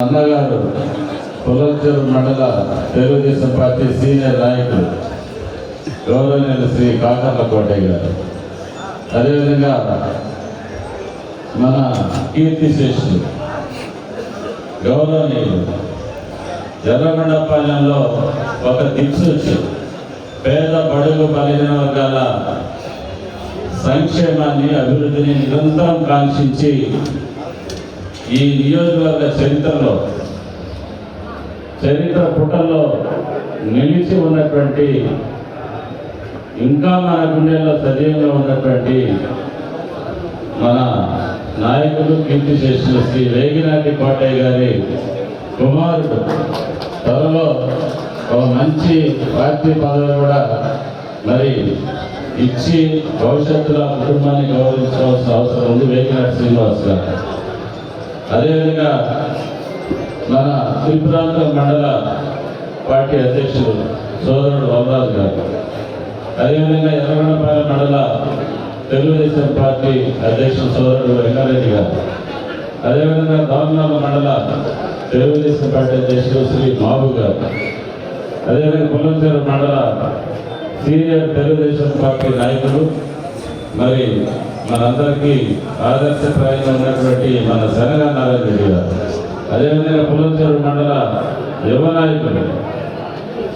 అన్నగారు పుల్లచెరు మండల Telugu Desam party senior నాయకులు గౌరవనీయులు శ్రీ కాకర్ల కోటయ్య గారు, అదేవిధంగా మన కీర్తిశేషులు గౌరవనీయులు ఎర్రగొండపాలెంలో ఒక దిక్సూచి పేద బడుగు బలహీన వర్గాల సంక్షేమాన్ని అభివృద్ధిని నిరంతరం కాంక్షించి ఈ నియోజకవర్గ చరిత్ర పుటల్లో నిలిచి ఉన్నటువంటి, ఇంకా మన గుండెల్లో సజీవంగా ఉన్నటువంటి మన నాయకులు కీర్తిశేషులు శ్రీ వేగినాటి కోటయ్య గారి కుమారుడు త్వరలో ఒక మంచి పార్టీ పదవి కూడా మరి ఇచ్చి భవిష్యత్తులో కుటుంబాన్ని గౌరవించవలసిన అవసరం ఉంది. వేగినాటి శ్రీనివాస్ గారు, అదేవిధంగా మన త్రిపురాంతర మండల పార్టీ అధ్యక్షులు సోదరుడు వరరాజు గారు, అదేవిధంగా ఎర్రగొండపాలెం మండల తెలుగుదేశం పార్టీ అధ్యక్షులు సోదరుడు వెంకరెడ్డి గారు, అదేవిధంగా దామనాల మండల తెలుగుదేశం పార్టీ అధ్యక్షులు శ్రీ బాబు గారు, అదేవిధంగా పుల్లచెరు మండల సీనియర్ తెలుగుదేశం పార్టీ నాయకులు, మరి మనందరికీ ఆదర్శప్రాయంగా ఉన్నటువంటి మన శనగ నారాయణ రెడ్డి గారు, అదేవిధంగా పుల్లచెరు మండల యువ నాయకులు,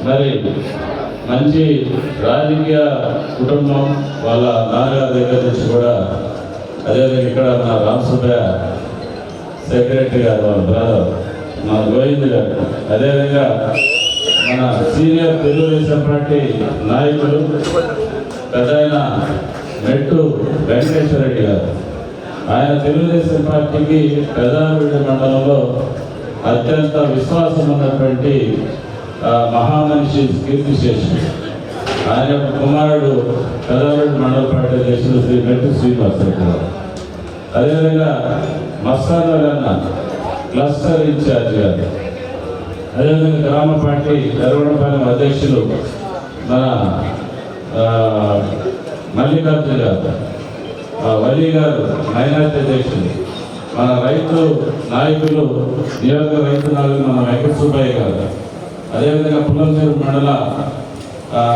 మరి మంచి రాజకీయ కుటుంబం వాళ్ళ నాన్నగారి దగ్గర నుంచి కూడా, అదేవిధంగా ఇక్కడ మన రామసుబ్బయ్య సెక్రటరీ గారు వాళ్ళ బ్రదర్ మన గోవింద్ గారు, అదేవిధంగా మన సీనియర్ తెలుగుదేశం పార్టీ నాయకులు పెద్ద మెట్టు వెంకటేశ్వర రెడ్డి గారు, ఆయన తెలుగుదేశం పార్టీకి పెదావిడి మండలంలో అత్యంత విశ్వాసం ఉన్నటువంటి మహామనిషి కీర్తిశేషులు. ఆయన యొక్క కుమారుడు పెదావిడి మండల పార్టీ అధ్యక్షులు శ్రీ మెట్టు శ్రీనివాస్ రెడ్డి గారు, అదేవిధంగా మస్తానగన్న క్లస్టర్ ఇన్ఛార్జ్ గారు, అదేవిధంగా గ్రామ పార్టీ ఎర్రగొండపాలెం అధ్యక్షులు మన మల్లికార్జున గారు, వలి గారు మైనార్టీ అధ్యక్షులు, మన రైతు నాయకులు నియోజక రైతు నాయకులు మన వెంకట సుబ్బయ్య గారు, అదేవిధంగా పుల్లచెరు మండల